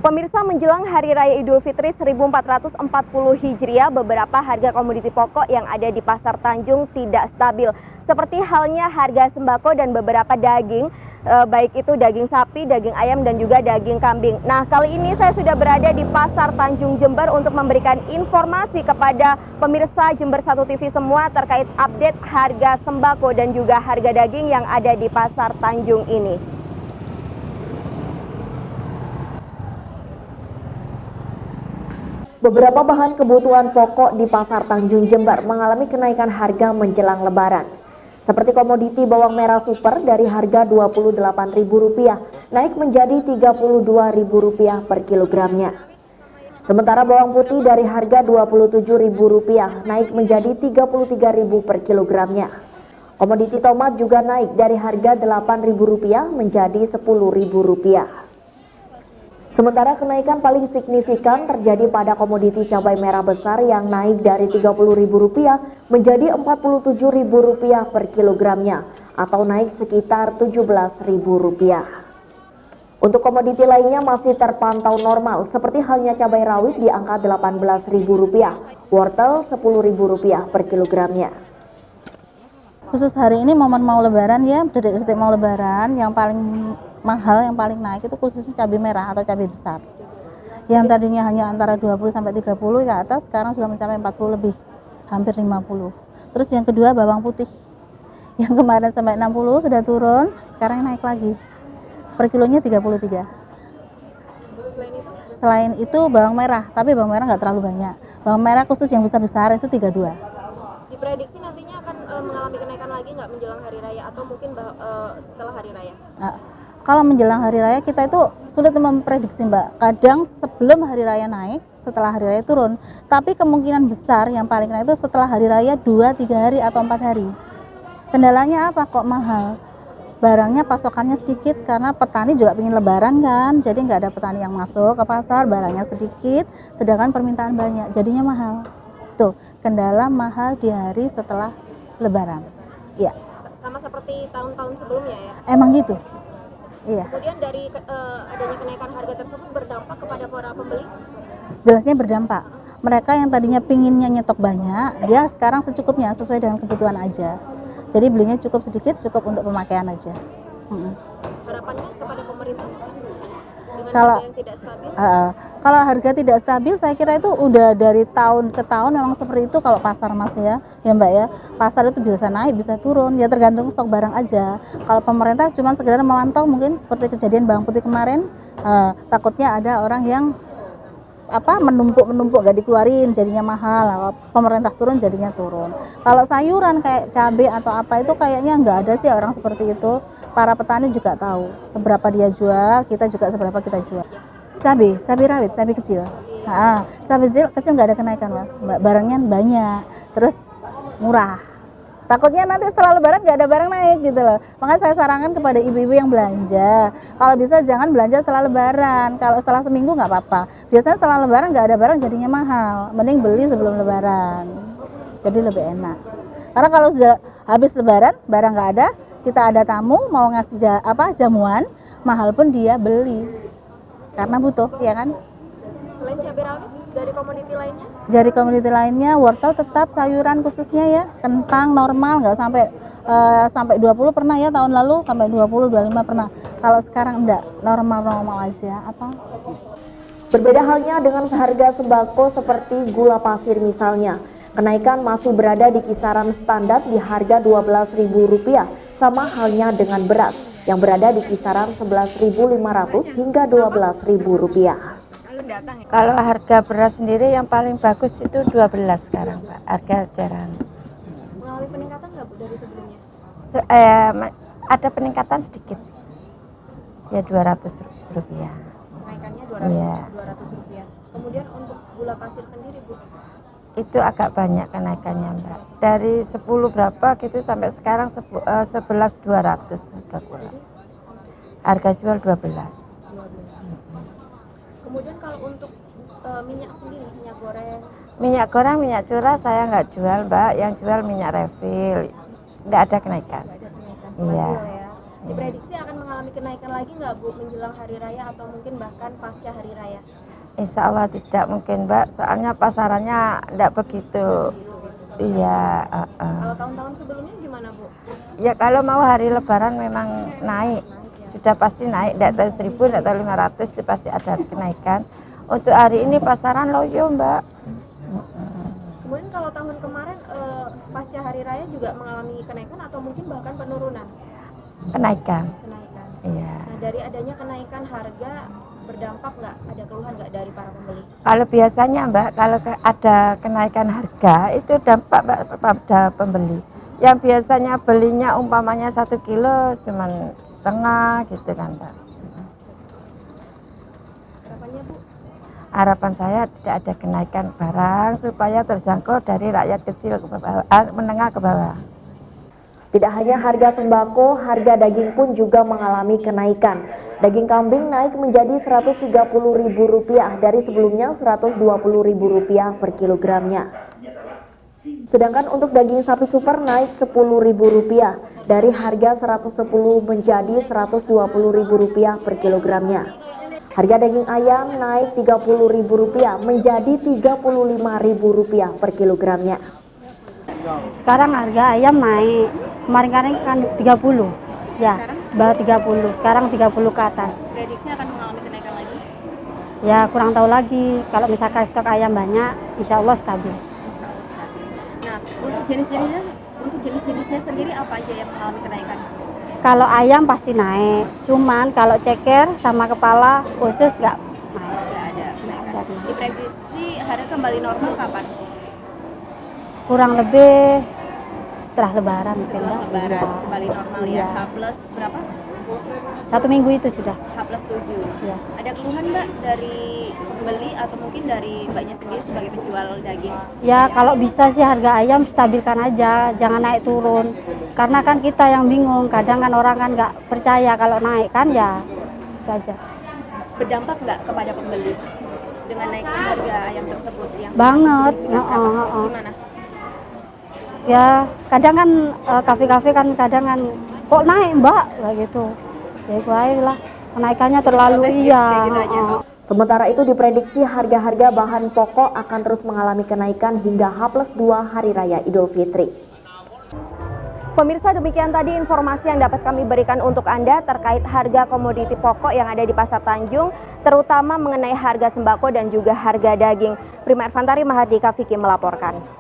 Pemirsa, menjelang Hari Raya Idul Fitri 1440 Hijriah, beberapa harga komoditi pokok yang ada di Pasar Tanjung tidak stabil. Seperti halnya harga sembako dan beberapa daging, baik itu daging sapi, daging ayam, dan juga daging kambing. Nah, kali ini saya sudah berada di Pasar Tanjung Jember untuk memberikan informasi kepada pemirsa Jember 1 TV semua terkait update harga sembako dan juga harga daging yang ada di Pasar Tanjung ini. Beberapa bahan kebutuhan pokok di Pasar Tanjung Jember mengalami kenaikan harga menjelang Lebaran. Seperti komoditi bawang merah super dari harga Rp28.000 naik menjadi Rp32.000 per kilogramnya. Sementara bawang putih dari harga Rp27.000 naik menjadi Rp33.000 per kilogramnya. Komoditi tomat juga naik dari harga Rp8.000 menjadi Rp10.000. Sementara kenaikan paling signifikan terjadi pada komoditi cabai merah besar yang naik dari Rp30.000 menjadi Rp47.000 per kilogramnya atau naik sekitar Rp17.000. Untuk komoditi lainnya masih terpantau normal seperti halnya cabai rawit di angka Rp18.000, wortel Rp10.000 per kilogramnya. Khusus hari ini momen mau lebaran ya, detik-detik mau lebaran yang paling mahal, yang paling naik itu khususnya cabai merah atau cabai besar. Yang tadinya hanya antara 20 sampai 30 ke atas, sekarang sudah mencapai 40 lebih, hampir 50. Terus yang kedua bawang putih. Yang kemarin sampai 60 sudah turun, sekarang naik lagi. Per kilonya 33. Selain itu bawang merah, tapi bawang merah nggak terlalu banyak. Bawang merah khusus yang besar-besar itu 32. Diprediksi nantinya akan mengalami kenaikan lagi nggak menjelang Hari Raya atau mungkin setelah Hari Raya? Kalau menjelang Hari Raya kita itu sulit memprediksi, Mbak. Kadang sebelum Hari Raya naik, setelah Hari Raya turun. Tapi kemungkinan besar yang paling naik itu setelah Hari Raya 2-3 hari atau 4 hari. Kendalanya apa kok mahal? Barangnya pasokannya sedikit karena petani juga ingin lebaran kan. Jadi nggak ada petani yang masuk ke pasar, barangnya sedikit, sedangkan permintaan banyak, jadinya mahal. Tuh, kendala mahal di hari setelah lebaran. Iya. Sama seperti tahun-tahun sebelumnya ya? Emang gitu. Iya. Kemudian dari adanya kenaikan harga tersebut berdampak kepada para pembeli? Jelasnya berdampak. Mereka yang tadinya pinginnya nyetok banyak, dia sekarang secukupnya sesuai dengan kebutuhan aja. Jadi belinya cukup sedikit, cukup untuk pemakaian aja. Harapannya kepada pemerintah dengan kalau harga yang tidak stabil? Kalau harga tidak stabil, saya kira itu udah dari tahun ke tahun memang seperti itu kalau pasar Mas ya Mbak ya. Pasar itu bisa naik, bisa turun, ya tergantung stok barang aja. Kalau pemerintah cuma sekedar memantau, mungkin seperti kejadian bawang putih kemarin, takutnya ada orang yang menumpuk gak dikeluarin jadinya mahal. Kalau pemerintah turun jadinya turun. Kalau sayuran kayak cabai atau apa itu kayaknya nggak ada sih orang seperti itu. Para petani juga tahu seberapa dia jual, kita juga seberapa kita jual. Cabai rawit, cabai kecil. Cabai kecil nggak ada kenaikan Mas. Barangnya banyak, terus murah. Takutnya nanti setelah lebaran nggak ada barang naik gitu loh. Makanya saya sarankan kepada ibu-ibu yang belanja, kalau bisa jangan belanja setelah lebaran. Kalau setelah seminggu nggak apa-apa. Biasanya setelah lebaran nggak ada barang jadinya mahal. Mending beli sebelum lebaran. Jadi lebih enak. Karena kalau sudah habis lebaran, barang nggak ada, kita ada tamu mau ngasih jamuan, mahal pun dia beli. Karena butuh, ya kan? Selain cabai rawit, dari komoditi lainnya? Dari komoditi lainnya, wortel tetap sayuran khususnya ya, kentang normal, nggak sampai 20 pernah ya tahun lalu, sampai 20-25 pernah. Kalau sekarang enggak, normal aja. Berbeda halnya dengan harga sembako seperti gula pasir misalnya. Kenaikan masih berada di kisaran standar di harga Rp12.000, sama halnya dengan beras yang berada di kisaran Rp11.500 hingga Rp12.000. Kalau harga beras sendiri yang paling bagus itu 12 sekarang Pak, harga eceran. Mengalami peningkatan nggak Bu dari sebelumnya? Ada peningkatan sedikit, ya Rp200. Kenaikannya Rp200. Iya. Kemudian untuk gula pasir sendiri Bu? Itu agak banyak kenaikannya Mbak. Dari 10 berapa gitu sampai sekarang 11.200 harga gula. Harga jual 12. Kemudian kalau untuk minyak sendiri, minyak goreng, minyak curah saya nggak jual Mbak, yang jual minyak refill, nggak ada kenaikan. Iya. Diprediksi akan mengalami mengalami kenaikan lagi nggak Bu menjelang hari raya atau mungkin bahkan pasca hari raya? Insya Allah tidak mungkin Mbak, soalnya pasarannya tidak begitu. Iya. Kalau tahun-tahun sebelumnya gimana Bu? Ya kalau mau hari Lebaran memang naik, sudah pasti naik. Tidak tahu 1.000, tidak tahu 500, itu pasti ada kenaikan. Untuk hari ini pasaran loyo Mbak. Kemudian kalau tahun kemarin pasca hari raya juga mengalami kenaikan atau mungkin bahkan penurunan? Kenaikan. Kenaikan. Iya. Nah dari adanya kenaikan harga berdampak nggak? Ada keluhan nggak dari para pembeli? Kalau biasanya Mbak, kalau ada kenaikan harga itu dampak Mbak pada pembeli. Yang biasanya belinya umpamanya 1 kilo cuman setengah gitu kan Mbak. Harapannya Bu? Harapan saya tidak ada kenaikan barang supaya terjangkau dari rakyat kecil ke bawah, menengah ke bawah. Tidak hanya harga sembako, harga daging pun juga mengalami kenaikan. Daging kambing naik menjadi Rp130.000 dari sebelumnya Rp120.000 per kilogramnya. Sedangkan untuk daging sapi super naik Rp10.000 dari harga 110 menjadi Rp120.000 per kilogramnya. Harga daging ayam naik Rp30.000 menjadi Rp35.000 per kilogramnya. Sekarang harga ayam naik, kemarin kan 30, ya, baru 30, sekarang 30 ke atas. Prediksi akan mengalami kenaikan lagi? Ya kurang tahu lagi, kalau misalkan stok ayam banyak, insya Allah stabil. Nah untuk jenis-jenisnya sendiri apa aja yang mengalami kenaikan? Kalau ayam pasti naik, cuman kalau ceker sama kepala usus nggak naik. Nggak ada Nggak kenaikan. ada. Diprediksi harga kembali normal kapan? Kurang lebih setelah lebaran mungkin. Setelah Mbak. Lebaran Iya. kembali normal ya. Iya. H plus berapa? 1 minggu itu sudah. H plus 7. Ya. Ada keluhan Mbak dari pembeli atau mungkin dari Mbaknya sendiri sebagai penjual daging? Ya kalau bisa sih harga ayam stabilkan aja, jangan naik turun. Karena kan kita yang bingung, kadang kan orang kan nggak percaya kalau naik kan ya itu aja. Berdampak nggak kepada pembeli dengan naiknya harga ayam tersebut? Yang Banget, signifikan? Gimana? Ya kadang kan kafe-kafe kan kadang kan kok naik mbak kayak gitu. Ya itu aja lah, kenaikannya terlalu Protes iya. kayak gitu aja. Sementara itu diprediksi harga-harga bahan pokok akan terus mengalami kenaikan hingga H+2 Hari Raya Idul Fitri. Pemirsa, demikian tadi informasi yang dapat kami berikan untuk Anda terkait harga komoditi pokok yang ada di Pasar Tanjung, terutama mengenai harga sembako dan juga harga daging. Prima Ervantari, Mahardika Vicky melaporkan.